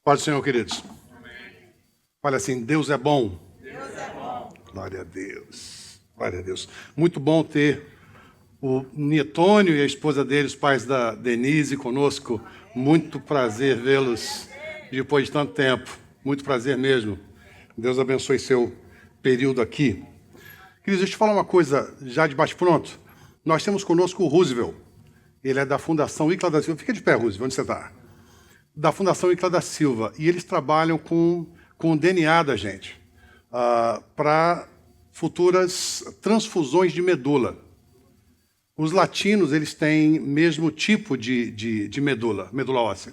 Paz do Senhor, queridos. Fale assim, Deus é bom. Deus é bom. Glória a Deus. Glória a Deus. Muito bom ter o Nietônio e a esposa dele, os pais da Denise, conosco. Muito prazer vê-los depois de tanto tempo. Muito prazer mesmo. Deus abençoe seu período aqui. Queridos, deixa eu te falar uma coisa já de bate-pronto. Nós temos conosco o Roosevelt. Ele é da Fundação Icla da Silva. Fica de pé, Roosevelt, onde você está? Da Fundação Icla da Silva. E eles trabalham com o DNA da gente para futuras transfusões de medula. Os latinos, eles têm mesmo tipo de medula óssea.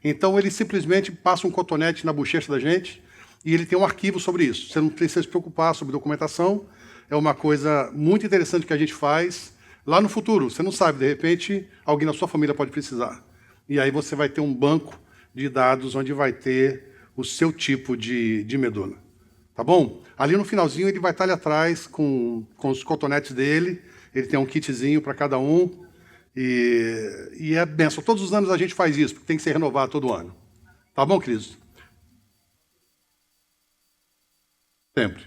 Então, eles simplesmente passam um cotonete na bochecha da gente e ele tem um arquivo sobre isso. Você não precisa se preocupar sobre documentação. É uma coisa muito interessante que a gente faz lá no futuro. Você não sabe, de repente, alguém na sua família pode precisar. E aí você vai ter um banco de dados onde vai ter o seu tipo de medula. Tá bom? Ali no finalzinho ele vai estar ali atrás com os cotonetes dele. Ele tem um kitzinho para cada um. E é benção. Todos os anos a gente faz isso, porque tem que ser renovado todo ano. Tá bom, queridos? Sempre.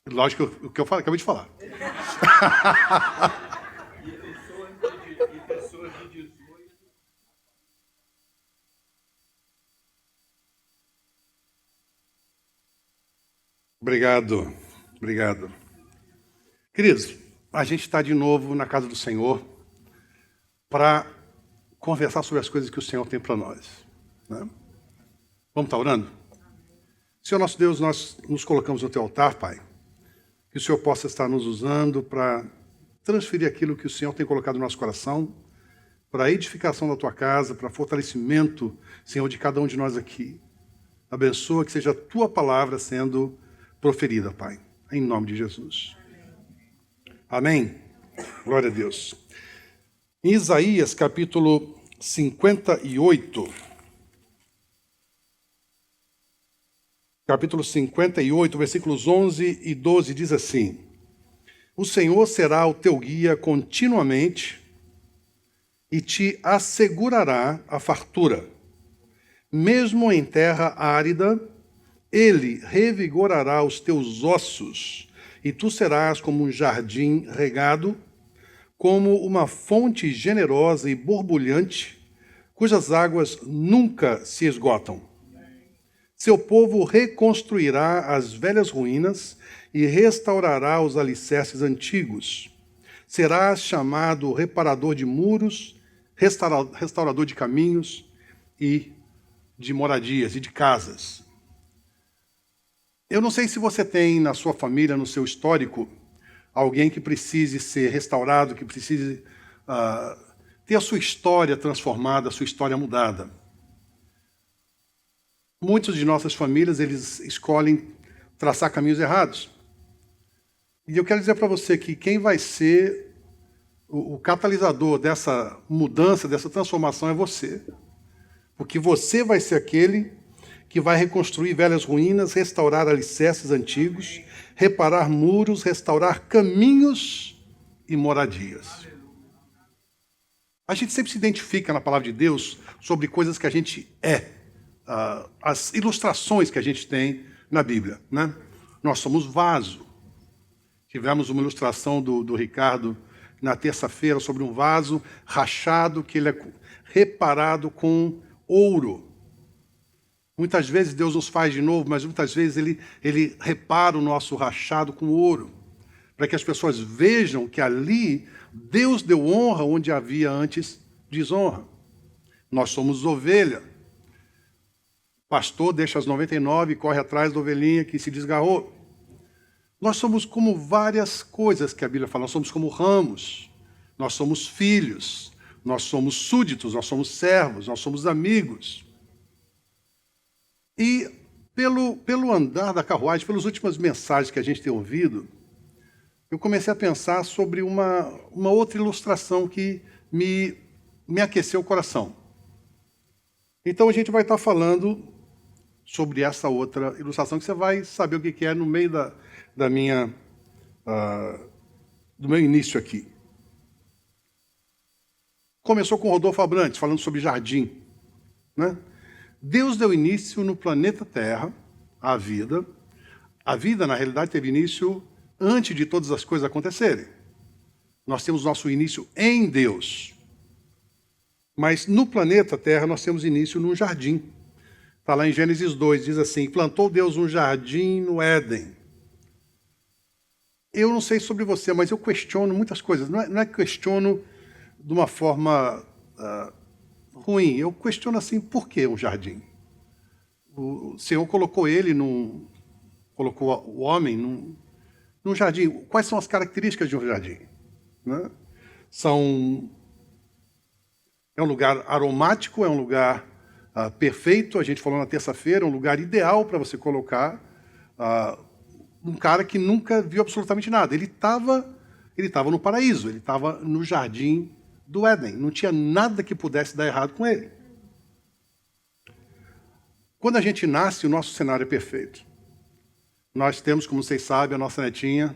Lógico o que eu acabei de falar. E pessoas de 18. Obrigado. Obrigado. Queridos, a gente está de novo na casa do Senhor para conversar sobre as coisas que o Senhor tem para nós. Né? Vamos estar orando? Senhor nosso Deus, nós nos colocamos no teu altar, Pai. Que o Senhor possa estar nos usando para transferir aquilo que o Senhor tem colocado no nosso coração, para a edificação da tua casa, para fortalecimento, Senhor, de cada um de nós aqui. Abençoa que seja a tua palavra sendo proferida, Pai, em nome de Jesus. Amém? Glória a Deus. Em Isaías, capítulo 58. Capítulo 58, versículos 11 e 12, diz assim: O Senhor será o teu guia continuamente e te assegurará a fartura. Mesmo em terra árida, ele revigorará os teus ossos, e tu serás como um jardim regado, como uma fonte generosa e borbulhante, cujas águas nunca se esgotam. Seu povo reconstruirá as velhas ruínas e restaurará os alicerces antigos. Serás chamado reparador de muros, restaurador de caminhos e de moradias e de casas. Eu não sei se você tem na sua família, no seu histórico, alguém que precise ser restaurado, que precise ter a sua história transformada, a sua história mudada. Muitos de nossas famílias, eles escolhem traçar caminhos errados. E eu quero dizer para você que quem vai ser o catalisador dessa mudança, dessa transformação é você. Porque você vai ser aquele que vai reconstruir velhas ruínas, restaurar alicerces antigos, reparar muros, restaurar caminhos e moradias. A gente sempre se identifica na palavra de Deus sobre coisas que a gente é. As ilustrações que a gente tem na Bíblia, né? Nós somos vaso. Tivemos uma ilustração do Ricardo na terça-feira sobre um vaso rachado que ele é reparado com ouro. Muitas vezes Deus nos faz de novo, mas muitas vezes ele repara o nosso rachado com ouro, para que as pessoas vejam que ali Deus deu honra onde havia antes desonra. Nós somos ovelha. Pastor deixa as 99 e corre atrás da ovelhinha que se desgarrou. Nós somos como várias coisas que a Bíblia fala. Nós somos como ramos, nós somos filhos, nós somos súditos, nós somos servos, nós somos amigos. E pelo andar da carruagem, pelas últimas mensagens que a gente tem ouvido, eu comecei a pensar sobre uma outra ilustração que me aqueceu o coração. Então a gente vai estar falando sobre essa outra ilustração, que você vai saber o que é no meio do meu início aqui. Começou com Rodolfo Abrantes, falando sobre jardim. né? Deus deu início no planeta Terra à vida. A vida, na realidade, teve início antes de todas as coisas acontecerem. Nós temos nosso início em Deus. Mas no planeta Terra nós temos início num jardim. Está lá em Gênesis 2, diz assim: plantou Deus um jardim no Éden. Eu não sei sobre você, mas eu questiono muitas coisas. Não é que questiono de uma forma ruim. Eu questiono assim, por que um jardim? O Senhor colocou colocou o homem num jardim. Quais são as características de um jardim? Né? É um lugar aromático, é um lugar perfeito. A gente falou na terça-feira, é um lugar ideal para você colocar um cara que nunca viu absolutamente nada. Ele estava no paraíso, ele estava no jardim do Éden. Não tinha nada que pudesse dar errado com ele. Quando a gente nasce, o nosso cenário é perfeito. Nós temos, como vocês sabem, a nossa netinha,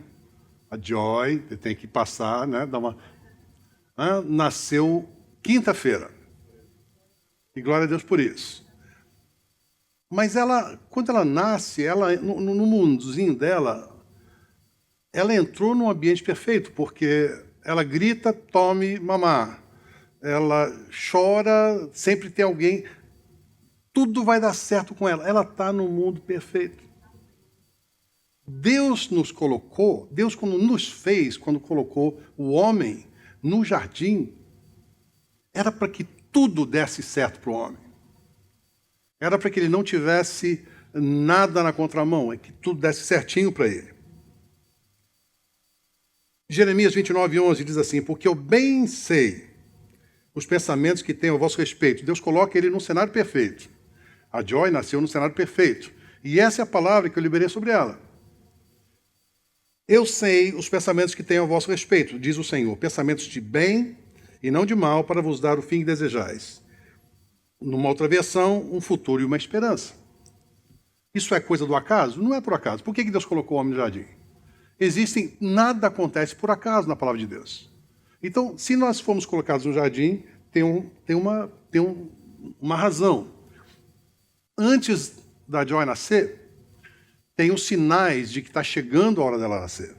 a Joy, que tem que passar, né? Nasceu quinta-feira. E glória a Deus por isso. Mas quando ela nasce, no mundozinho dela, ela entrou num ambiente perfeito, porque ela grita, tome mamar. Ela chora, sempre tem alguém. Tudo vai dar certo com ela. Ela está no mundo perfeito. Deus nos colocou, Deus quando nos fez, quando colocou o homem no jardim, era para que tudo desse certo para o homem. Era para que ele não tivesse nada na contramão, é que tudo desse certinho para ele. Jeremias 29:11 diz assim: porque eu bem sei os pensamentos que tenho a vosso respeito. Deus coloca ele num cenário perfeito. A Joy nasceu num cenário perfeito. E essa é a palavra que eu liberei sobre ela. Eu sei os pensamentos que tenho a vosso respeito, diz o Senhor, pensamentos de bem e não de mal, para vos dar o fim que desejais. Numa outra versão, um futuro e uma esperança. Isso é coisa do acaso? Não é por acaso. Por que Deus colocou o homem no jardim? Nada acontece por acaso na palavra de Deus. Então, se nós formos colocados no jardim, tem uma razão. Antes da Joy nascer, tem os sinais de que está chegando a hora dela nascer.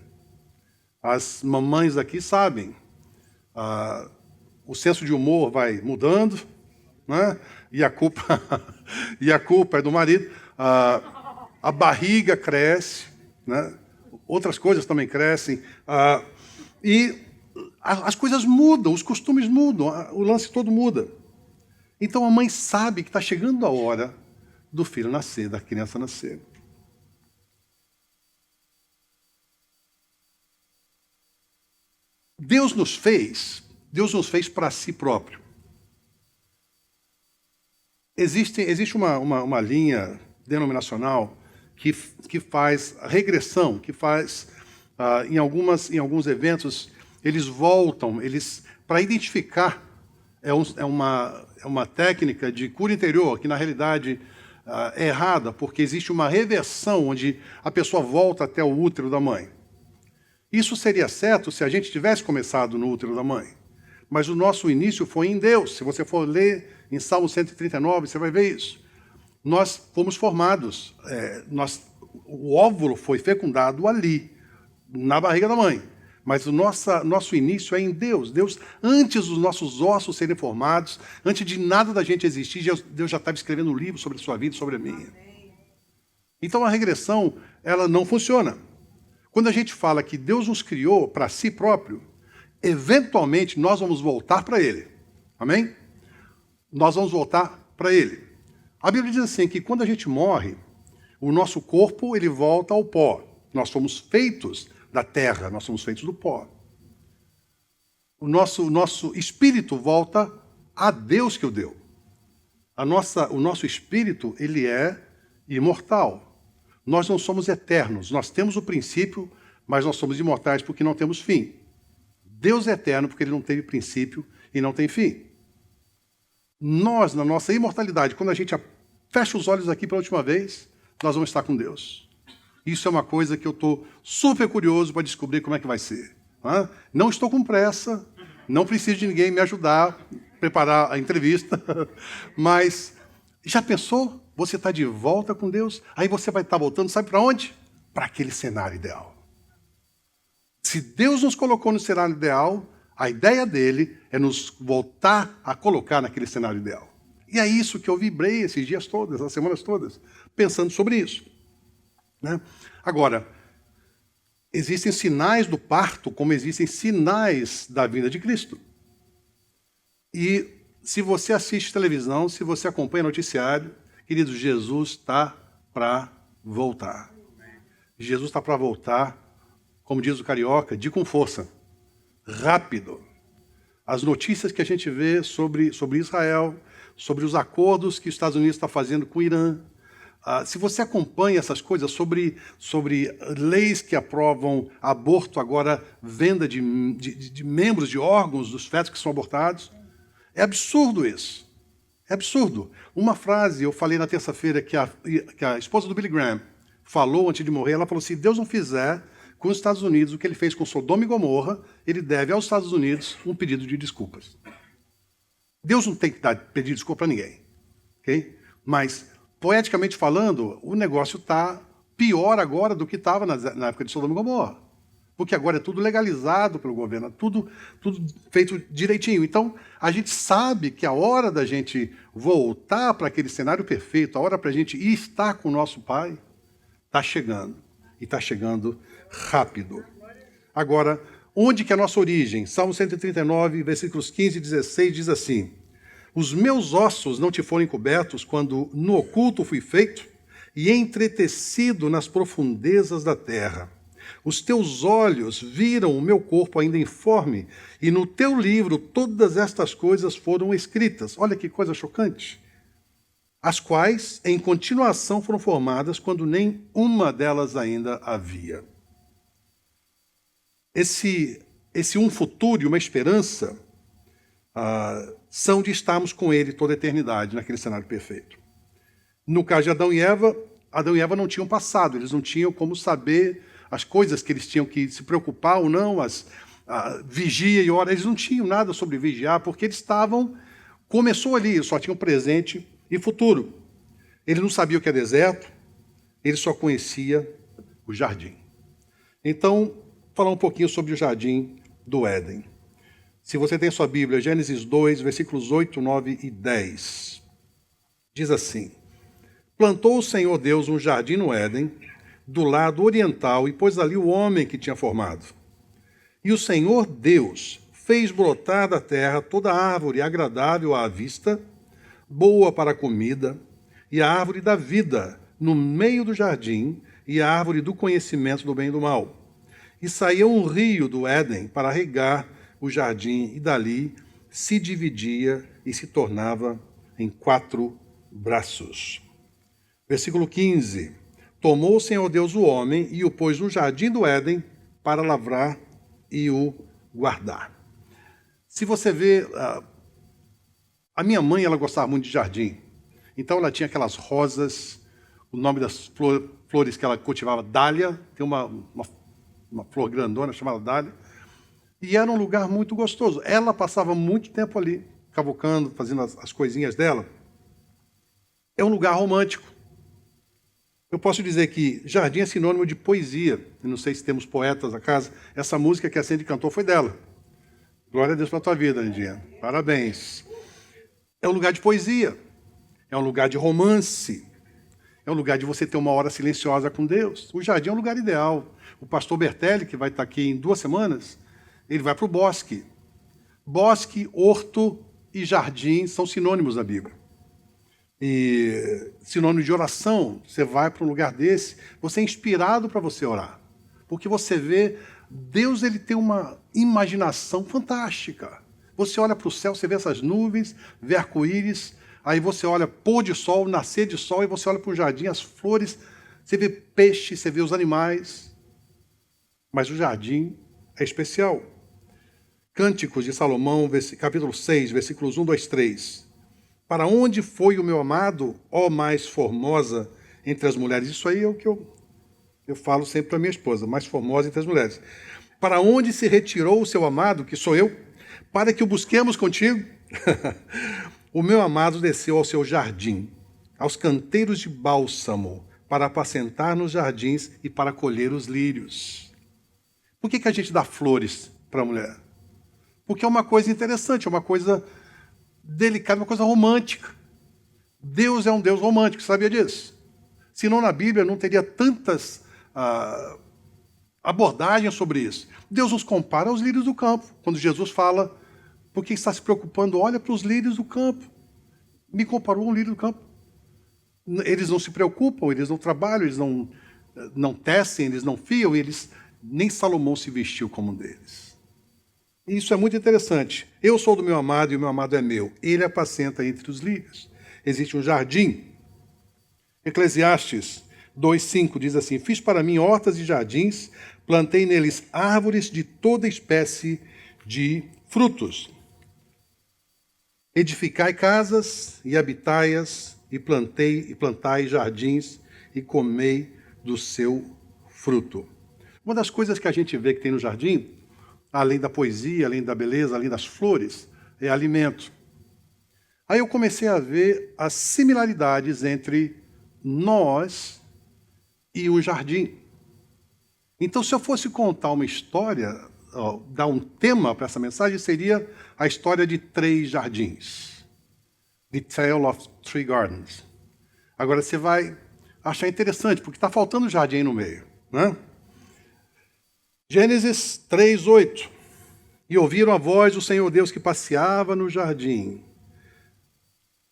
As mamães aqui sabem. O senso de humor vai mudando, né? E a culpa é do marido. A barriga cresce, né? Outras coisas também crescem. E as coisas mudam, os costumes mudam, o lance todo muda. Então a mãe sabe que está chegando a hora do filho nascer, da criança nascer. Deus nos fez para si próprio. Existe uma linha denominacional que faz regressão, que faz, em alguns eventos, eles voltam, para identificar, é uma técnica de cura interior, que na realidade é errada, porque existe uma reversão, onde a pessoa volta até o útero da mãe. Isso seria certo se a gente tivesse começado no útero da mãe. Mas o nosso início foi em Deus. Se você for ler em Salmo 139, você vai ver isso. Nós fomos formados. O óvulo foi fecundado ali, na barriga da mãe. Mas o nosso início é em Deus. Deus, antes dos nossos ossos serem formados, antes de nada da gente existir, Deus já estava escrevendo um livro sobre a sua vida e sobre a minha. Então a regressão, ela não funciona. Quando a gente fala que Deus nos criou para si próprio, eventualmente nós vamos voltar para Ele. Amém? Nós vamos voltar para Ele. A Bíblia diz assim, que quando a gente morre, o nosso corpo ele volta ao pó. Nós somos feitos da terra, nós somos feitos do pó. O nosso espírito volta a Deus que o deu. O nosso espírito ele é imortal. Nós não somos eternos, nós temos o princípio, mas nós somos imortais porque não temos fim. Deus é eterno porque ele não teve princípio e não tem fim. Nós, na nossa imortalidade, quando a gente fecha os olhos aqui pela última vez, nós vamos estar com Deus. Isso é uma coisa que eu estou super curioso para descobrir como é que vai ser. Não estou com pressa, não preciso de ninguém me ajudar a preparar a entrevista, mas Já pensou? Você está de volta com Deus, aí você vai estar voltando, sabe para onde? Para aquele cenário ideal. Se Deus nos colocou no cenário ideal, a ideia dele é nos voltar a colocar naquele cenário ideal. E é isso que eu vibrei esses dias todos, essas semanas todas, pensando sobre isso. Né? Agora, existem sinais do parto, como existem sinais da vinda de Cristo. E se você assiste televisão, se você acompanha noticiário, querido, Jesus está para voltar. Jesus está para voltar, como diz o carioca, com força, rápido. As notícias que a gente vê sobre Israel, sobre os acordos que os Estados Unidos está fazendo com o Irã, se você acompanha essas coisas sobre leis que aprovam aborto, agora venda de membros de órgãos dos fetos que são abortados, é absurdo isso. É absurdo. Uma frase, eu falei na terça-feira, que a esposa do Billy Graham falou antes de morrer, ela falou: se Deus não fizer com os Estados Unidos o que ele fez com Sodoma e Gomorra, ele deve aos Estados Unidos um pedido de desculpas. Deus não tem que pedir desculpa para ninguém. Okay? Mas, poeticamente falando, o negócio está pior agora do que estava na época de Sodoma e Gomorra. Porque agora é tudo legalizado pelo governo, tudo feito direitinho. Então, a gente sabe que a hora da gente voltar para aquele cenário perfeito, a hora para a gente ir estar com o nosso Pai, está chegando. E está chegando rápido. Agora, onde que é a nossa origem? Salmo 139, versículos 15 e 16, diz assim: os meus ossos não te foram encobertos quando no oculto fui feito e entretecido nas profundezas da terra. Os teus olhos viram o meu corpo ainda informe, e no teu livro todas estas coisas foram escritas. Olha que coisa chocante. As quais, em continuação, foram formadas quando nem uma delas ainda havia. Esse um futuro e uma esperança são de estarmos com Ele toda a eternidade, naquele cenário perfeito. No caso de Adão e Eva não tinham passado, eles não tinham como saber as coisas que eles tinham que se preocupar ou não, vigia e hora, eles não tinham nada sobre vigiar, porque eles começou ali, só tinham presente e futuro. Ele não sabia o que é deserto, ele só conhecia o jardim. Então, falar um pouquinho sobre o jardim do Éden. Se você tem sua Bíblia, Gênesis 2, versículos 8, 9 e 10. Diz assim: plantou o Senhor Deus um jardim no Éden, do lado oriental, e pôs ali o homem que tinha formado. E o Senhor Deus fez brotar da terra toda árvore agradável à vista, boa para a comida, e a árvore da vida no meio do jardim, e a árvore do conhecimento do bem e do mal. E saía um rio do Éden para regar o jardim, e dali se dividia e se tornava em 4 braços. Versículo 15. Tomou o Senhor Deus o homem e o pôs no jardim do Éden para lavrar e o guardar. Se você vê, a minha mãe, ela gostava muito de jardim. Então ela tinha aquelas rosas, o nome das flores que ela cultivava, dália, tem uma flor grandona chamada dália, e era um lugar muito gostoso. Ela passava muito tempo ali, cavucando, fazendo as coisinhas dela. É um lugar romântico. Eu posso dizer que jardim é sinônimo de poesia. Eu não sei se temos poetas na casa. Essa música que a Cindy cantou foi dela. Glória a Deus pela tua vida, Lindinha. Parabéns. É um lugar de poesia. É um lugar de romance. É um lugar de você ter uma hora silenciosa com Deus. O jardim é um lugar ideal. O pastor Bertelli, que vai estar aqui em 2 semanas, ele vai para o bosque. Bosque, horto e jardim são sinônimos na Bíblia. E sinônimo de oração, você vai para um lugar desse, você é inspirado para você orar. Porque você vê, Deus ele tem uma imaginação fantástica. Você olha para o céu, você vê essas nuvens, vê arco-íris, aí você olha pôr de sol, nascer de sol, e você olha para o jardim, as flores, você vê peixe, você vê os animais. Mas o jardim é especial. Cânticos de Salomão, capítulo 6, versículos 1, 2, 3. Para onde foi o meu amado, ó mais formosa entre as mulheres? Isso aí é o que eu falo sempre para minha esposa, mais formosa entre as mulheres. Para onde se retirou o seu amado, que sou eu, para que o busquemos contigo? O meu amado desceu ao seu jardim, aos canteiros de bálsamo, para apacentar nos jardins e para colher os lírios. Por que a gente dá flores para a mulher? Porque é uma coisa interessante, é uma coisa delicada, uma coisa romântica. Deus é um Deus romântico, sabia disso? Senão na Bíblia não teria tantas abordagens sobre isso. Deus nos compara aos lírios do campo. Quando Jesus fala, por que está se preocupando? Olha para os lírios do campo. Me comparou a um lírio do campo. Eles não se preocupam, eles não trabalham, eles não tecem, eles não fiam, nem Salomão se vestiu como um deles. E isso é muito interessante. Eu sou do meu amado e o meu amado é meu. Ele apacenta entre os lírios. Existe um jardim. Eclesiastes 2:5 diz assim: fiz para mim hortas e jardins, plantei neles árvores de toda espécie de frutos. Edificai casas e habitai-as, e plantai jardins e comei do seu fruto. Uma das coisas que a gente vê que tem no jardim, além da poesia, além da beleza, além das flores, é alimento. Aí eu comecei a ver as similaridades entre nós e o jardim. Então, se eu fosse contar uma história, dar um tema para essa mensagem, seria a história de 3 jardins. The Tale of 3 Gardens. Agora, você vai achar interessante, porque está faltando jardim aí no meio, né? Gênesis 3:8. E ouviram a voz do Senhor Deus que passeava no jardim.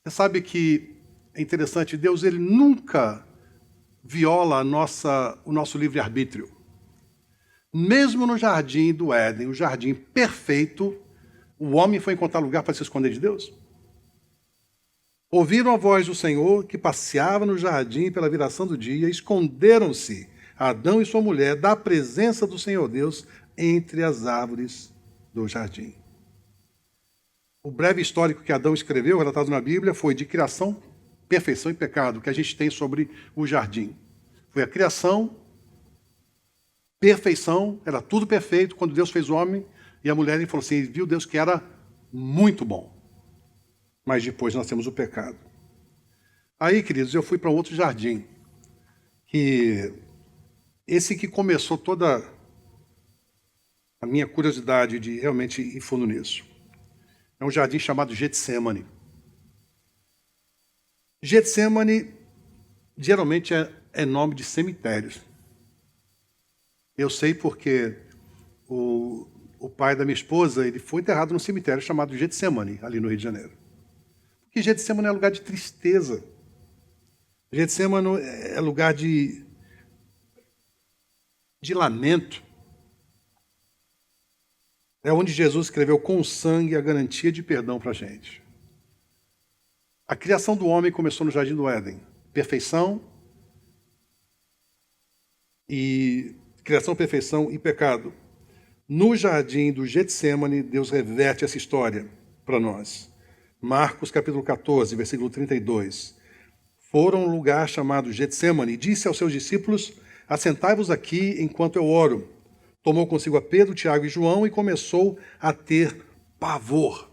Você sabe que é interessante, Deus ele nunca viola o nosso livre-arbítrio. Mesmo no jardim do Éden, o jardim perfeito, o homem foi encontrar lugar para se esconder de Deus. Ouviram a voz do Senhor que passeava no jardim pela viração do dia, esconderam-se Adão e sua mulher da presença do Senhor Deus entre as árvores do jardim. O breve histórico que Adão escreveu, relatado na Bíblia, foi de criação, perfeição e pecado, que a gente tem sobre o jardim. Foi a criação, perfeição, era tudo perfeito. Quando Deus fez o homem e a mulher, ele falou assim, viu Deus que era muito bom. Mas depois nós temos o pecado. Aí, queridos, eu fui para outro jardim, esse que começou toda a minha curiosidade de realmente ir fundo nisso. É um jardim chamado Getsemane. Getsemane geralmente é nome de cemitérios. Eu sei porque o pai da minha esposa ele foi enterrado num cemitério chamado Getsemane, ali no Rio de Janeiro. Porque Getsemane é lugar de tristeza. Getsemane é lugar de lamento. É onde Jesus escreveu com sangue a garantia de perdão para a gente. A criação do homem começou no Jardim do Éden. Perfeição, perfeição e pecado. No Jardim do Getsemane, Deus reverte essa história para nós. Marcos capítulo 14, versículo 32. Foram a um lugar chamado Getsemane e disse aos seus discípulos, assentai-vos aqui enquanto eu oro. Tomou consigo a Pedro, Tiago e João e começou a ter pavor.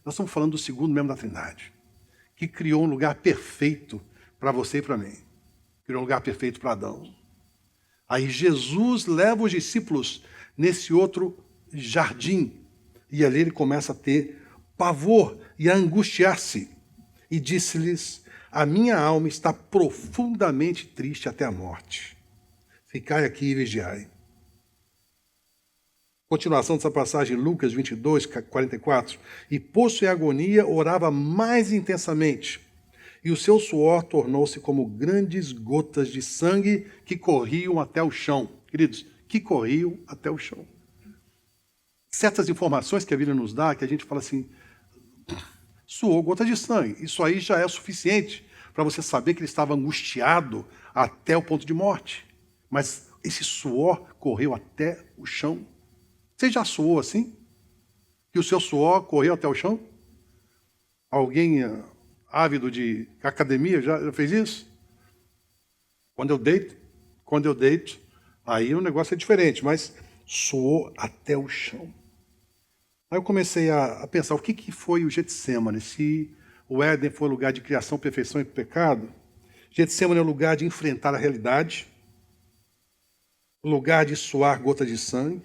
Nós estamos falando do segundo membro da Trindade, que criou um lugar perfeito para você e para mim. Criou um lugar perfeito para Adão. Aí Jesus leva os discípulos nesse outro jardim. E ali ele começa a ter pavor e a angustiar-se. E disse-lhes, a minha alma está profundamente triste até a morte. Ficai aqui e vigiai. Continuação dessa passagem, Lucas 22, 44. E posto em agonia, orava mais intensamente. E o seu suor tornou-se como grandes gotas de sangue que corriam até o chão. Queridos, que corriam até o chão. Certas informações que a Bíblia nos dá, que a gente fala assim, suou gota de sangue. Isso aí já é suficiente para você saber que ele estava angustiado até o ponto de morte. Mas esse suor correu até o chão. Você já suou assim? Que o seu suor correu até o chão? Alguém ávido de academia já fez isso? Quando eu deito, aí o negócio é diferente, mas suou até o chão. Aí eu comecei a pensar, o que foi o Getsemane? Se O Éden foi lugar de criação, perfeição e pecado. Getsemane é o lugar de enfrentar a realidade, lugar de suar gotas de sangue,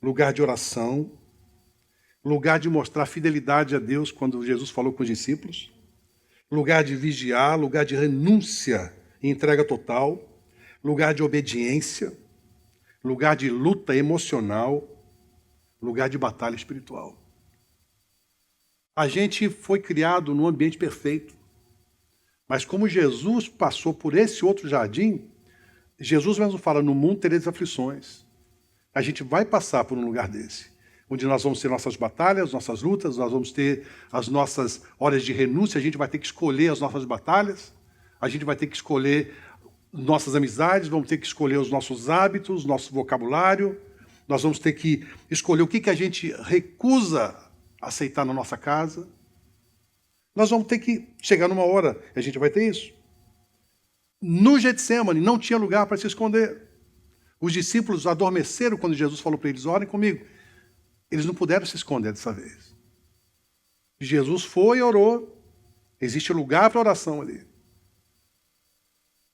lugar de oração, lugar de mostrar fidelidade a Deus quando Jesus falou com os discípulos, lugar de vigiar, lugar de renúncia e entrega total, lugar de obediência, lugar de luta emocional, lugar de batalha espiritual. A gente foi criado num ambiente perfeito, mas como Jesus passou por esse outro jardim, Jesus mesmo fala, no mundo tereis aflições. A gente vai passar por um lugar desse, onde nós vamos ter nossas batalhas, nossas lutas, nós vamos ter as nossas horas de renúncia, a gente vai ter que escolher as nossas batalhas, a gente vai ter que escolher nossas amizades, vamos ter que escolher os nossos hábitos, nosso vocabulário, nós vamos ter que escolher o que a gente recusa aceitar na nossa casa. Nós vamos ter que chegar numa hora, e a gente vai ter isso. No Getsemane não tinha lugar para se esconder. Os discípulos adormeceram quando Jesus falou para eles, orem comigo. Eles não puderam se esconder dessa vez. Jesus foi e orou. Existe lugar para oração ali.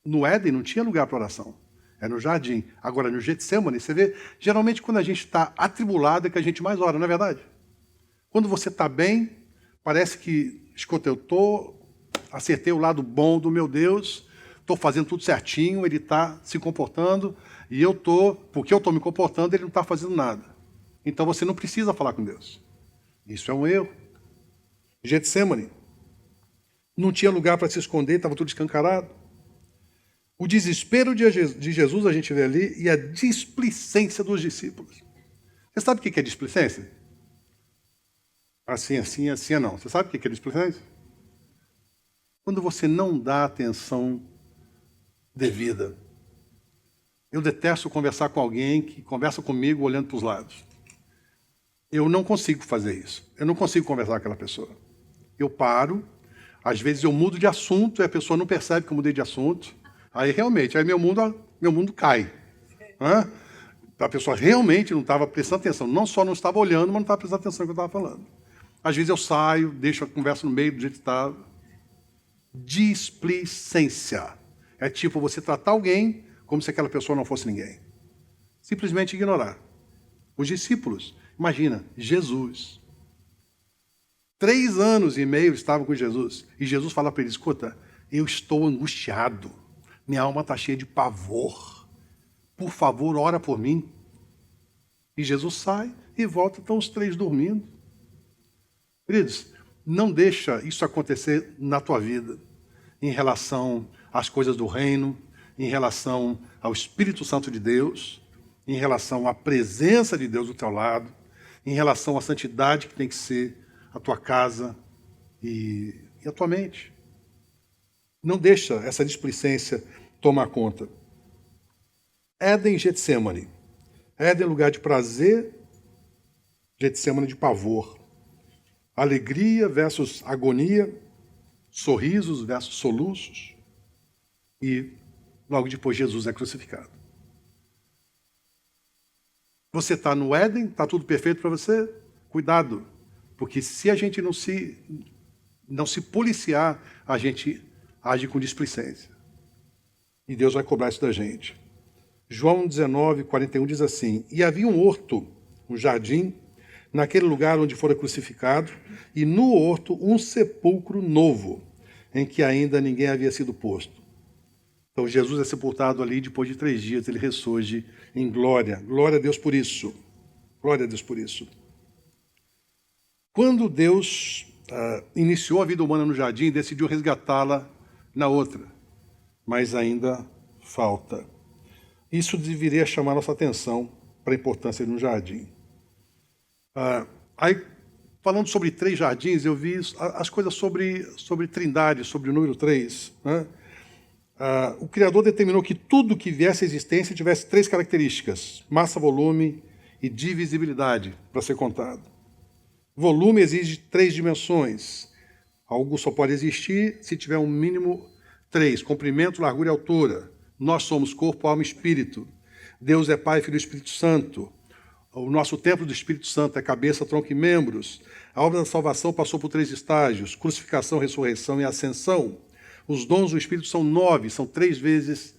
No Éden não tinha lugar para oração. É no jardim. Agora, no Getsemane, você vê, geralmente quando a gente está atribulado é que a gente mais ora, não é verdade? Quando você está bem, parece que, escuta, acertei o lado bom do meu Deus, estou fazendo tudo certinho, ele está se comportando, e porque eu estou me comportando, ele não está fazendo nada. Então você não precisa falar com Deus. Isso é um erro. Getsemane. Não tinha lugar para se esconder, estava tudo escancarado. O desespero de Jesus a gente vê ali e a displicência dos discípulos. Você sabe o que é displicência? Assim não. Você sabe o que é displicência? Quando você não dá atenção devida. Eu detesto conversar com alguém que conversa comigo olhando para os lados. Eu não consigo fazer isso. Eu não consigo conversar com aquela pessoa. Eu paro, às vezes eu mudo de assunto e a pessoa não percebe que eu mudei de assunto. Aí realmente, meu mundo cai. A pessoa realmente não estava prestando atenção. Não só não estava olhando, mas não estava prestando atenção no que eu estava falando. Às vezes eu saio, deixo a conversa no meio do jeito que estava. Displicência. É tipo você tratar alguém como se aquela pessoa não fosse ninguém. Simplesmente ignorar. Os discípulos, imagina, Jesus. 3 anos e meio estavam com Jesus. E Jesus fala para eles, escuta, eu estou angustiado. Minha alma está cheia de pavor. Por favor, ora por mim. E Jesus sai e volta, estão os 3 dormindo. Queridos, não deixa isso acontecer na tua vida, em relação às coisas do reino, em relação ao Espírito Santo de Deus, em relação à presença de Deus do teu lado, em relação à santidade que tem que ser a tua casa e a tua mente. Não deixa essa displicência tomar conta. Éden e Getsemane. Éden é lugar de prazer, Getsemane de pavor. Alegria versus agonia, sorrisos versus soluços. E logo depois Jesus é crucificado. Você está no Éden, está tudo perfeito para você? Cuidado, porque se a gente não se policiar, a gente age com displicência. E Deus vai cobrar isso da gente. João 19, 41 diz assim, e havia um horto, um jardim, naquele lugar onde fora crucificado, e no horto um sepulcro novo, em que ainda ninguém havia sido posto. Então Jesus é sepultado ali, depois de 3 dias ele ressurge em glória. Glória a Deus por isso. Glória a Deus por isso. Quando Deus iniciou a vida humana no jardim, decidiu resgatá-la na outra. Mas ainda falta. Isso deveria chamar nossa atenção para a importância de um jardim. Aí, falando sobre 3 jardins, eu vi as coisas sobre Trindade, sobre o número 3. Né? O Criador determinou que tudo que viesse à existência tivesse 3 características: massa, volume e divisibilidade, para ser contado. Volume exige 3 dimensões. Algo só pode existir se tiver um mínimo 3, comprimento, largura e altura. Nós somos corpo, alma e espírito. Deus é Pai, Filho e Espírito Santo. O nosso templo do Espírito Santo é cabeça, tronco e membros. A obra da salvação passou por 3 estágios: crucificação, ressurreição e ascensão. Os dons do Espírito são 9, são 3 vezes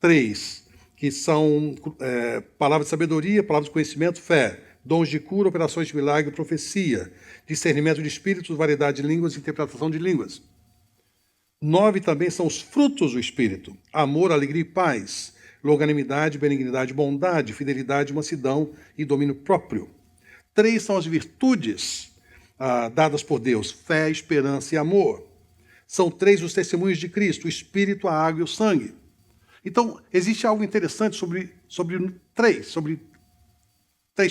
3, que são palavra de sabedoria, palavra de conhecimento, fé, dons de cura, operações de milagre, profecia, discernimento de espíritos, variedade de línguas e interpretação de línguas. 9 também são os frutos do Espírito: amor, alegria e paz, longanimidade, benignidade, bondade, fidelidade, mansidão e domínio próprio. 3 são as virtudes dadas por Deus: fé, esperança e amor. São 3 os testemunhos de Cristo: o Espírito, a água e o sangue. Então, existe algo interessante sobre três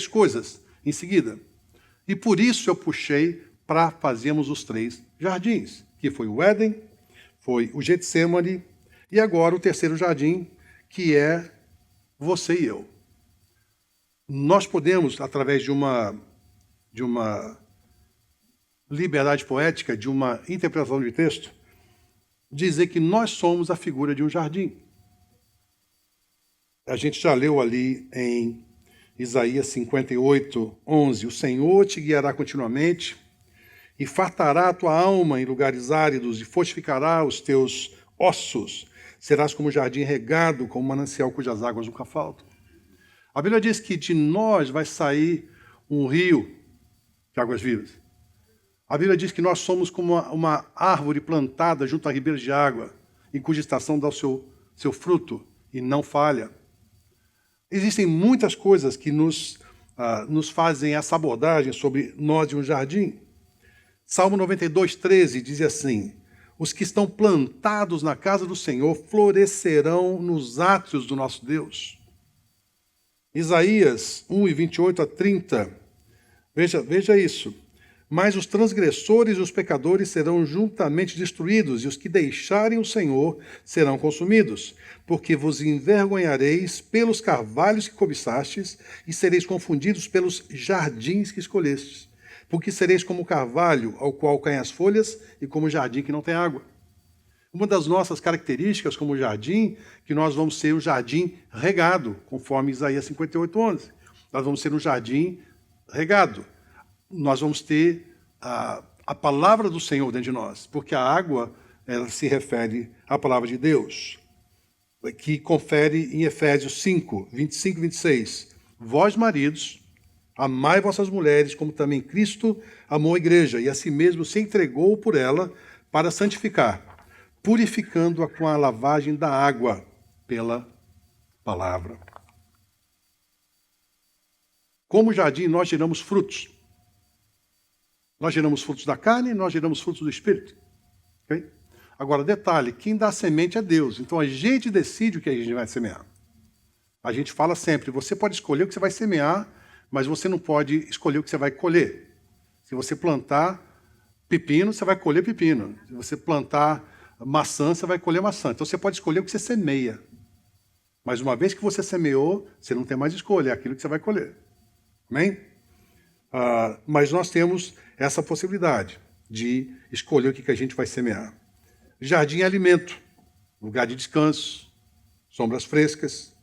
coisas em seguida. E por isso eu puxei para fazermos os 3 jardins, que foi o Éden, foi o Getsemane e agora o terceiro jardim, que é você e eu. Nós podemos, através de uma liberdade poética, de uma interpretação de texto, dizer que nós somos a figura de um jardim. A gente já leu ali em Isaías 58, 11, o Senhor te guiará continuamente e fartará a tua alma em lugares áridos e fortificará os teus ossos. Serás como um jardim regado, como um manancial cujas águas nunca faltam. A Bíblia diz que de nós vai sair um rio de águas vivas. A Bíblia diz que nós somos como uma árvore plantada junto a ribeiros de água, em cuja estação dá o seu fruto e não falha. Existem muitas coisas que nos fazem essa abordagem sobre nós e um jardim. Salmo 92, 13 diz assim: os que estão plantados na casa do Senhor florescerão nos átrios do nosso Deus. Isaías 1, 28 a 30. Veja isso. Mas os transgressores e os pecadores serão juntamente destruídos, e os que deixarem o Senhor serão consumidos, porque vos envergonhareis pelos carvalhos que cobiçastes, e sereis confundidos pelos jardins que escolhestes. Porque sereis como o carvalho ao qual caem as folhas, e como o jardim que não tem água. Uma das nossas características como jardim, que nós vamos ser um jardim regado, conforme Isaías 58, 11. Nós vamos ser um jardim regado. Nós vamos ter a palavra do Senhor dentro de nós, porque a água ela se refere à palavra de Deus, que confere em Efésios 5, 25 e 26. Vós, maridos, amai vossas mulheres, como também Cristo amou a igreja, e a si mesmo se entregou por ela para santificar, purificando-a com a lavagem da água pela palavra. Como jardim, nós geramos frutos. Nós geramos frutos da carne, nós geramos frutos do Espírito. Okay? Agora, detalhe, quem dá a semente é Deus. Então, a gente decide o que a gente vai semear. A gente fala sempre, você pode escolher o que você vai semear, mas você não pode escolher o que você vai colher. Se você plantar pepino, você vai colher pepino. Se você plantar maçã, você vai colher maçã. Então, você pode escolher o que você semeia. Mas uma vez que você semeou, você não tem mais escolha, é aquilo que você vai colher. Amém? Mas nós temos essa possibilidade de escolher o que a gente vai semear. Jardim é alimento, lugar de descanso, sombras frescas.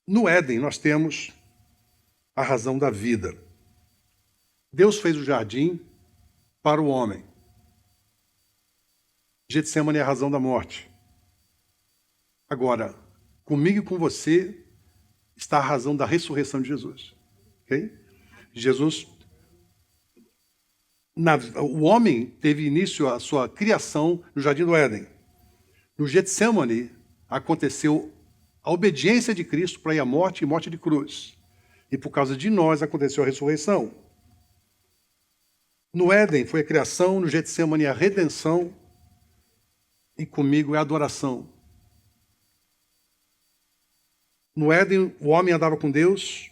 No Éden, nós temos a razão da vida. Deus fez o jardim para o homem. Getsemane é a razão da morte. Agora, comigo e com você está a razão da ressurreição de Jesus. Okay? Jesus, o homem teve início a sua criação no Jardim do Éden. No Getsemane aconteceu a obediência de Cristo para ir à morte e morte de cruz. E por causa de nós aconteceu a ressurreição. No Éden foi a criação, no Getsemane a redenção e comigo é a adoração. No Éden, o homem andava com Deus.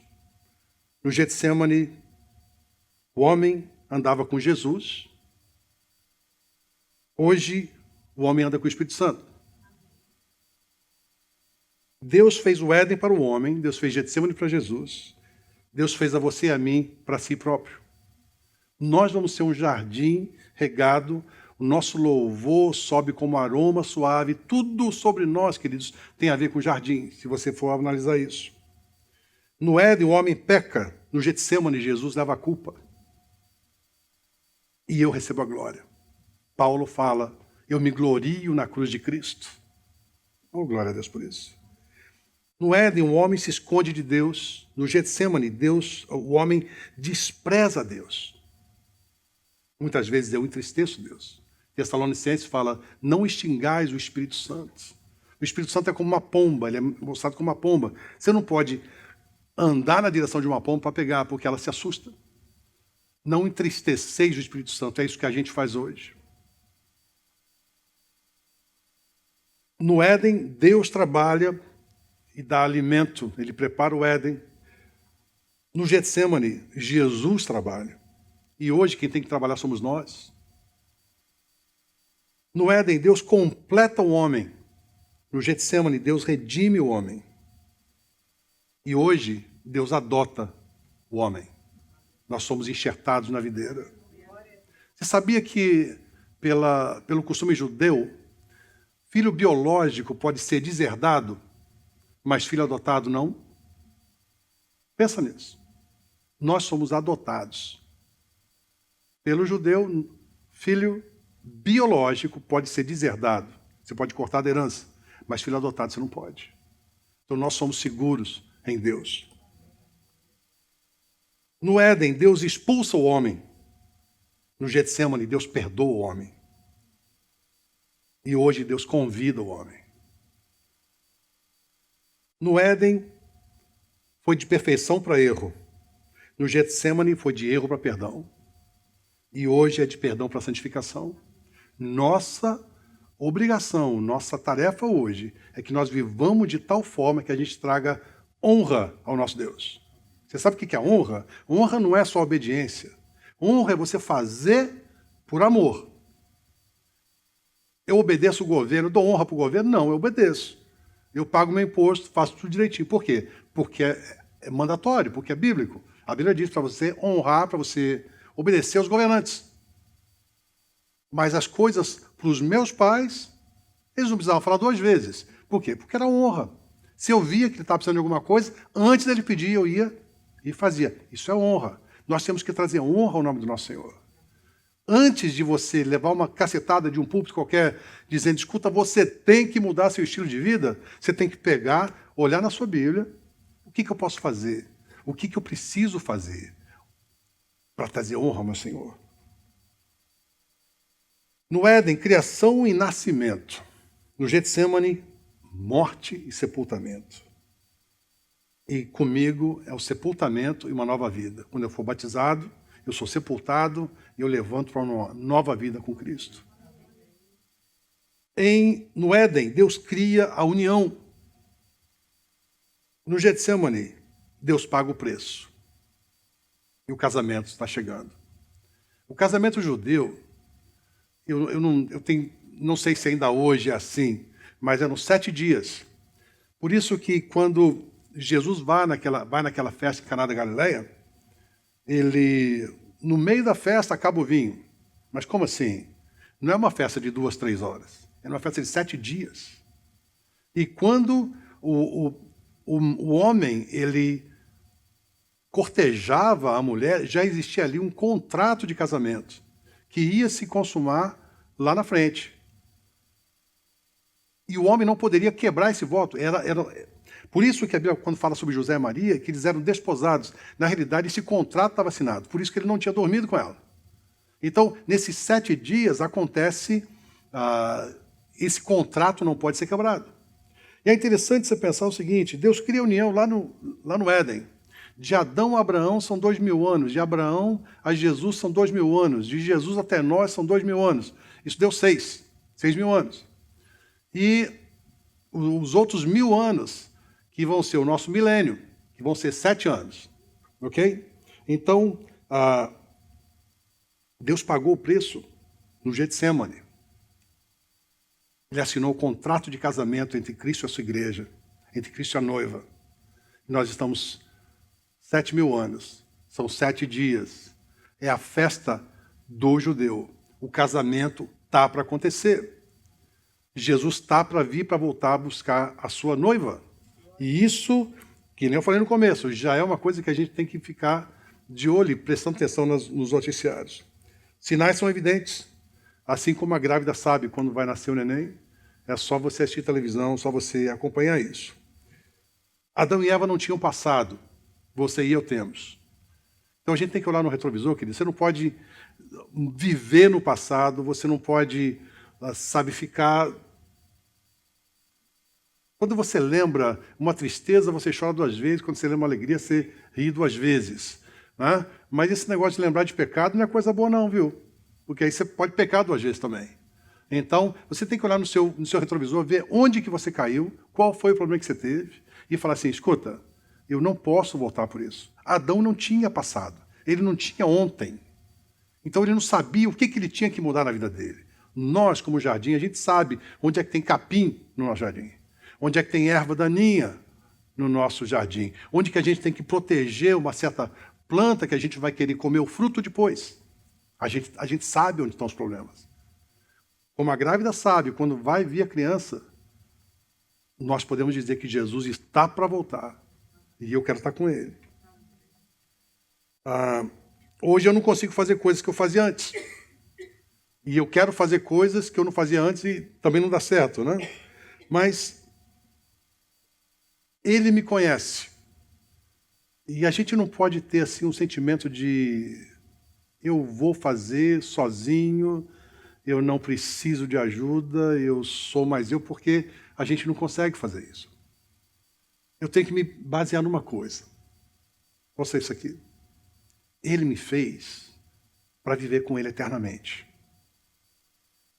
No Getsemane, o homem andava com Jesus. Hoje, o homem anda com o Espírito Santo. Deus fez o Éden para o homem, Deus fez Getsemane para Jesus. Deus fez a você e a mim para si próprio. Nós vamos ser um jardim regado, O nosso louvor sobe como aroma suave. Tudo sobre nós, queridos, tem a ver com o jardim, se você for analisar isso. No Éden, o homem peca. No Getsemane, Jesus leva a culpa. E eu recebo a glória. Paulo fala, eu me glorio na cruz de Cristo. Oh, glória a Deus por isso. No Éden, o homem se esconde de Deus. No Getsemane, o homem despreza Deus. Muitas vezes eu entristeço Deus. Tessalonicenses fala, não extingais o Espírito Santo. O Espírito Santo é como uma pomba, ele é mostrado como uma pomba. Você não pode andar na direção de uma pomba para pegar, porque ela se assusta. Não entristeceis o Espírito Santo, é isso que a gente faz hoje. No Éden, Deus trabalha e dá alimento, ele prepara o Éden. No Getsemane, Jesus trabalha. E hoje quem tem que trabalhar somos nós. No Éden, Deus completa o homem. No Getsemane, Deus redime o homem. E hoje, Deus adota o homem. Nós somos enxertados na videira. Você sabia que, pelo costume judeu, filho biológico pode ser deserdado, mas filho adotado não? Pensa nisso. Nós somos adotados. Pelo judeu, filho biológico pode ser deserdado. Você pode cortar da herança, mas filho adotado você não pode. Então nós somos seguros em Deus. No Éden, Deus expulsa o homem. No Getsemane, Deus perdoa o homem. E hoje Deus convida o homem. No Éden, foi de perfeição para erro. No Getsemane, foi de erro para perdão. E hoje é de perdão para santificação. Nossa obrigação, nossa tarefa hoje é que nós vivamos de tal forma que a gente traga honra ao nosso Deus. Você sabe o que é honra? Honra não é só obediência. Honra é você fazer por amor. Eu obedeço o governo, dou honra para o governo? Não, eu obedeço. Eu pago meu imposto, faço tudo direitinho. Por quê? Porque é mandatório, porque é bíblico. A Bíblia diz para você honrar, para você obedecer aos governantes. Mas as coisas para os meus pais, eles não precisavam falar duas vezes. Por quê? Porque era honra. Se eu via que ele estava precisando de alguma coisa, antes dele pedir, eu ia e fazia. Isso é honra. Nós temos que trazer honra ao nome do nosso Senhor. Antes de você levar uma cacetada de um púlpito qualquer, dizendo, escuta, você tem que mudar seu estilo de vida, você tem que pegar, olhar na sua Bíblia, o que eu posso fazer? O que eu preciso fazer para trazer honra ao meu Senhor? No Éden, criação e nascimento. No Getsemane, morte e sepultamento. E comigo é o sepultamento e uma nova vida. Quando eu for batizado, eu sou sepultado e eu levanto para uma nova vida com Cristo. No Éden, Deus cria a união. No Getsemane, Deus paga o preço. E o casamento está chegando. O casamento judeu, eu não sei se ainda hoje é assim, mas eram 7 dias. Por isso que quando Jesus vai naquela festa em Caná da Galileia, no meio da festa acaba o vinho. Mas como assim? Não é uma festa de 2, 3 horas. É uma festa de 7 dias. E quando o homem, ele cortejava a mulher, já existia ali um contrato de casamento que ia se consumar lá na frente. E o homem não poderia quebrar esse voto. Por isso que a Bíblia, quando fala sobre José e Maria, que eles eram desposados. Na realidade, esse contrato estava assinado. Por isso que ele não tinha dormido com ela. Então, nesses 7 dias, acontece... esse contrato não pode ser quebrado. E é interessante você pensar o seguinte, Deus cria a união lá no Éden. De Adão a Abraão são 2000 anos. De Abraão a Jesus são 2000 anos. De Jesus até nós são 2000 anos. Isso deu 6.000 anos. E os outros 1000 anos, que vão ser o nosso milênio, que vão ser 7 anos. Ok? Então, Deus pagou o preço no Getsemane. Ele assinou o contrato de casamento entre Cristo e a sua igreja, entre Cristo e a noiva. E nós estamos 7.000 anos, são 7 dias. É a festa do judeu. O casamento está para acontecer. Jesus está para vir, para voltar a buscar a sua noiva. E isso, que nem eu falei no começo, já é uma coisa que a gente tem que ficar de olho, prestando atenção nos noticiários. Sinais são evidentes. Assim como a grávida sabe quando vai nascer o neném, é só você assistir televisão, só você acompanhar isso. Adão e Eva não tinham passado, você e eu temos. Então a gente tem que olhar no retrovisor, querido. Você não pode viver no passado, você não pode, sabe, ficar... Quando você lembra uma tristeza, você chora 2 vezes, quando você lembra uma alegria, você ri 2 vezes. Né? Mas esse negócio de lembrar de pecado não é coisa boa não, viu? Porque aí você pode pecar 2 vezes também. Então, você tem que olhar no seu retrovisor, ver onde que você caiu, qual foi o problema que você teve, e falar assim, escuta, eu não posso voltar por isso. Adão não tinha passado, ele não tinha ontem. Então ele não sabia o que ele tinha que mudar na vida dele. Nós, como jardim, a gente sabe onde é que tem capim no nosso jardim, onde é que tem erva daninha no nosso jardim, onde que a gente tem que proteger uma certa planta que a gente vai querer comer o fruto depois. A gente sabe onde estão os problemas. Como a grávida sabe, quando vai vir a criança, nós podemos dizer que Jesus está para voltar. E eu quero estar com ele. Hoje eu não consigo fazer coisas que eu fazia antes. E eu quero fazer coisas que eu não fazia antes e também não dá certo, né? Mas ele me conhece. E a gente não pode ter assim um sentimento de eu vou fazer sozinho, eu não preciso de ajuda, eu sou mais eu, porque a gente não consegue fazer isso. Eu tenho que me basear numa coisa. Posso ser isso aqui? Ele me fez para viver com ele eternamente.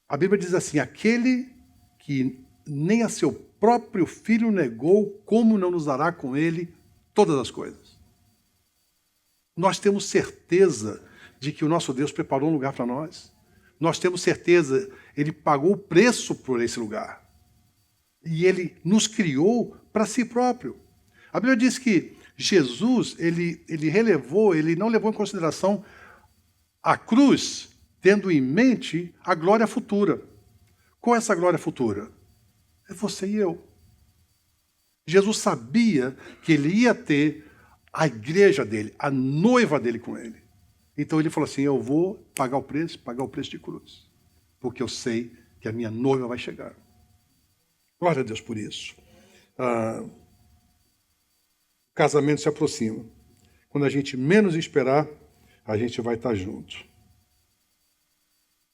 A Bíblia diz assim, aquele que nem a seu próprio filho negou, como não nos dará com ele todas as coisas? Nós temos certeza de que o nosso Deus preparou um lugar para nós. Nós temos certeza, ele pagou o preço por esse lugar. E ele nos criou para si próprio. A Bíblia diz que Jesus, ele não levou em consideração a cruz, tendo em mente a glória futura. Qual é essa glória futura? É você e eu. Jesus sabia que ele ia ter a igreja dele, a noiva dele com ele. Então ele falou assim, eu vou pagar o preço de cruz, porque eu sei que a minha noiva vai chegar. Glória a Deus por isso. O casamento se aproxima. Quando a gente menos esperar, a gente vai estar junto.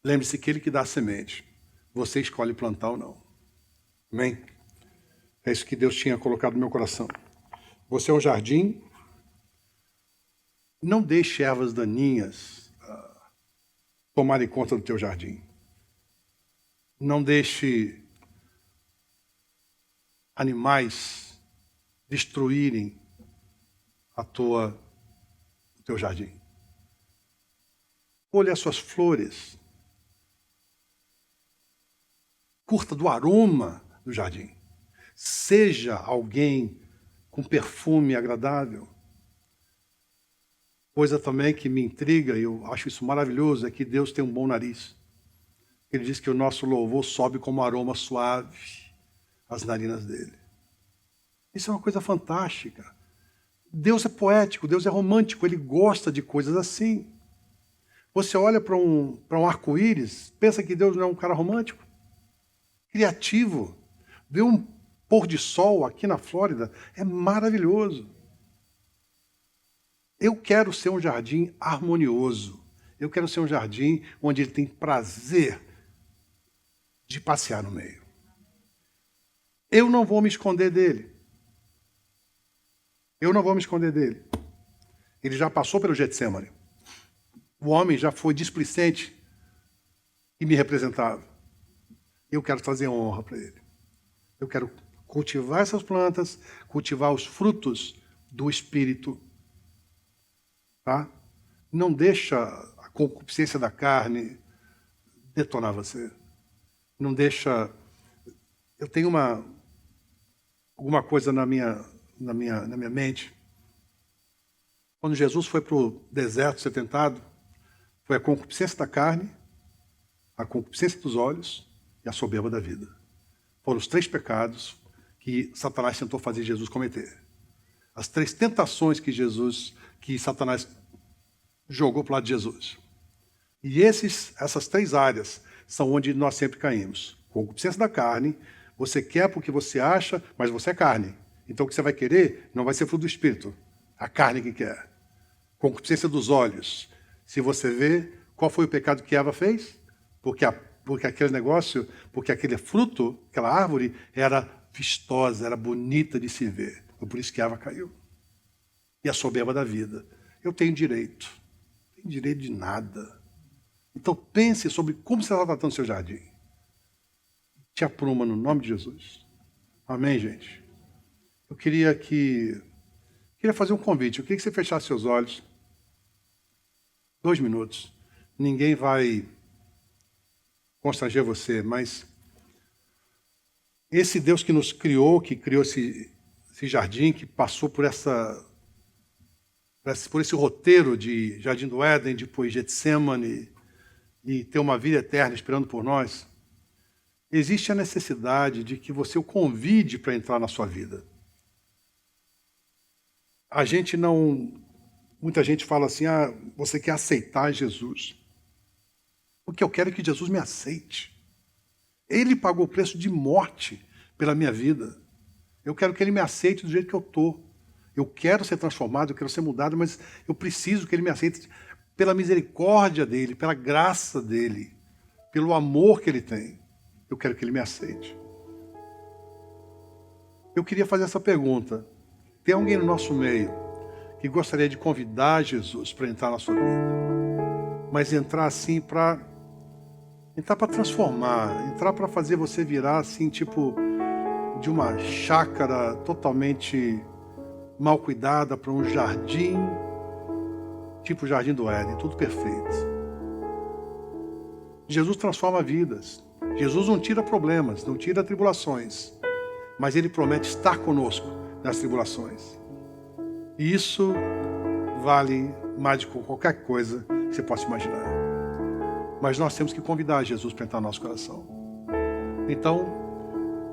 Lembre-se que ele que dá a semente, você escolhe plantar ou não. Amém? É isso que Deus tinha colocado no meu coração. Você é um jardim. Não deixe ervas daninhas tomarem conta do teu jardim. Não deixe animais destruírem o teu jardim. Olhe as suas flores. Curta do aroma do jardim. Seja alguém com perfume agradável. Coisa também que me intriga, e eu acho isso maravilhoso, é que Deus tem um bom nariz. Ele diz que o nosso louvor sobe como aroma suave às narinas dele. Isso é uma coisa fantástica. Deus é poético, Deus é romântico, ele gosta de coisas assim. Você olha para um arco-íris, pensa que Deus não é um cara romântico? Criativo. Vê um pôr de sol aqui na Flórida, é maravilhoso. Eu quero ser um jardim harmonioso. Eu quero ser um jardim onde ele tem prazer de passear no meio. Eu não vou me esconder dele. Eu não vou me esconder dele. Ele já passou pelo Getsêmani. O homem já foi displicente e me representava. Eu quero trazer honra para ele. Eu quero cultivar essas plantas, cultivar os frutos do Espírito. Tá? Não deixa a concupiscência da carne detonar você. Não deixa... Eu tenho alguma coisa na minha mente. Quando Jesus foi para o deserto ser tentado, foi a concupiscência da carne a concupiscência dos olhos e a soberba da vida. Foram os 3 pecados que Satanás tentou fazer Jesus cometer. As 3 tentações que Satanás jogou para o lado de Jesus. E essas 3 áreas são onde nós sempre caímos. Concupiscência da carne, você quer porque você acha, mas você é carne. Então o que você vai querer não vai ser fruto do Espírito. A carne que quer. Concupiscência dos olhos. Se você vê, qual foi o pecado que Eva fez? Porque aquele negócio, porque aquele fruto, aquela árvore, era vistosa, era bonita de se ver. Foi por isso que Eva caiu. E a soberba da vida. Eu tenho direito. Não tenho direito de nada. Então pense sobre como você está tratando o seu jardim. Te apruma no nome de Jesus. Amém, gente? Eu queria fazer um convite. Eu queria que você fechasse seus olhos. 2 minutos. Ninguém vai constranger você, mas esse Deus que nos criou, que criou esse jardim, que passou por esse roteiro de Jardim do Éden, depois Getsemane, e ter uma vida eterna esperando por nós, existe a necessidade de que você o convide para entrar na sua vida. Muita gente fala assim, você quer aceitar Jesus. O que eu quero é que Jesus me aceite. Ele pagou o preço de morte pela minha vida. Eu quero que ele me aceite do jeito que eu estou. Eu quero ser transformado, eu quero ser mudado, mas eu preciso que ele me aceite pela misericórdia dele, pela graça dele, pelo amor que ele tem. Eu quero que ele me aceite. Eu queria fazer essa pergunta. Tem alguém no nosso meio que gostaria de convidar Jesus para entrar na sua vida? Mas entrar assim para transformar, entrar para fazer você virar assim, tipo, de uma chácara totalmente mal cuidada para um jardim, tipo o Jardim do Éden, tudo perfeito. Jesus transforma vidas. Jesus não tira problemas, não tira tribulações, mas ele promete estar conosco nas tribulações. E isso vale mais de qualquer coisa que você possa imaginar. Mas nós temos que convidar Jesus para entrar no nosso coração. Então,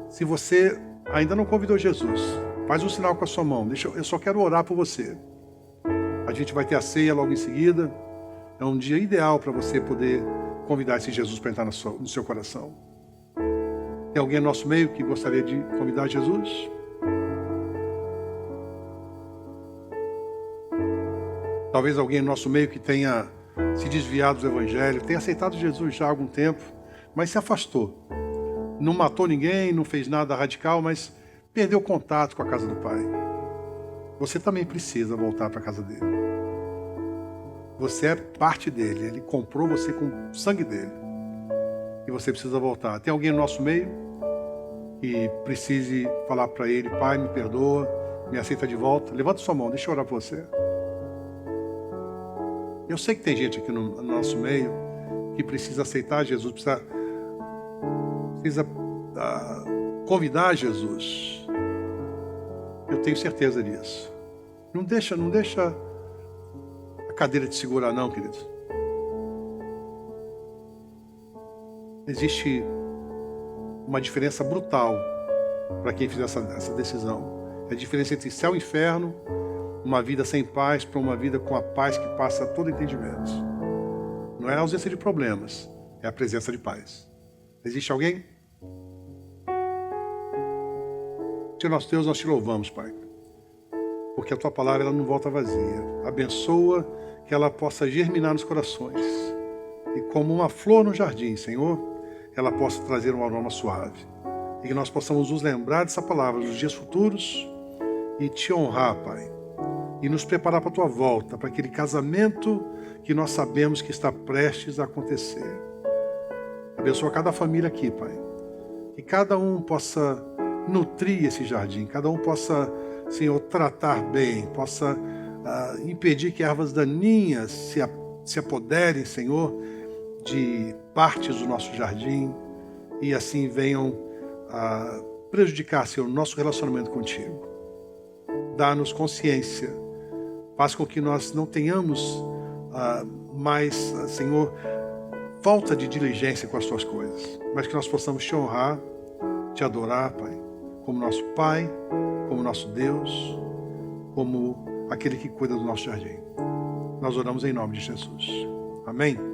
se você ainda não convidou Jesus, faz um sinal com a sua mão. Eu só quero orar por você. A gente vai ter a ceia logo em seguida. É um dia ideal para você poder convidar esse Jesus para entrar no seu coração. Tem alguém no nosso meio que gostaria de convidar Jesus? Talvez alguém no nosso meio que tenha se desviado do Evangelho, tenha aceitado Jesus já há algum tempo, mas se afastou. Não matou ninguém, não fez nada radical, mas perdeu contato com a casa do Pai. Você também precisa voltar para a casa dele. Você é parte dele, ele comprou você com o sangue dele. E você precisa voltar. Tem alguém no nosso meio que precise falar para ele, Pai, me perdoa, me aceita de volta? Levanta sua mão, deixa eu orar por você. Eu sei que tem gente aqui no nosso meio que precisa aceitar Jesus, precisa convidar Jesus. Eu tenho certeza disso. Não deixa a cadeira te segurar não, querido. Existe uma diferença brutal para quem fizer essa decisão. É a diferença entre céu e inferno, uma vida sem paz para uma vida com a paz que passa todo entendimento. Não é a ausência de problemas, é a presença de paz. Existe alguém? Senhor nosso Deus, nós te louvamos, Pai, porque a tua palavra ela não volta vazia. Abençoa que ela possa germinar nos corações e como uma flor no jardim, Senhor, ela possa trazer um aroma suave e que nós possamos nos lembrar dessa palavra nos dias futuros e te honrar, Pai, e nos preparar para a tua volta, para aquele casamento que nós sabemos que está prestes a acontecer. Abençoa cada família aqui, Pai, que cada um possa nutrir esse jardim, cada um possa, Senhor, tratar bem, possa impedir que ervas daninhas se apoderem, Senhor, de partes do nosso jardim e assim venham a prejudicar, Senhor, o nosso relacionamento contigo. Dá-nos consciência, faz com que nós não tenhamos mais, Senhor, falta de diligência com as tuas coisas, mas que nós possamos te honrar, te adorar, Pai, como nosso Pai, como nosso Deus, como aquele que cuida do nosso jardim. Nós oramos em nome de Jesus. Amém?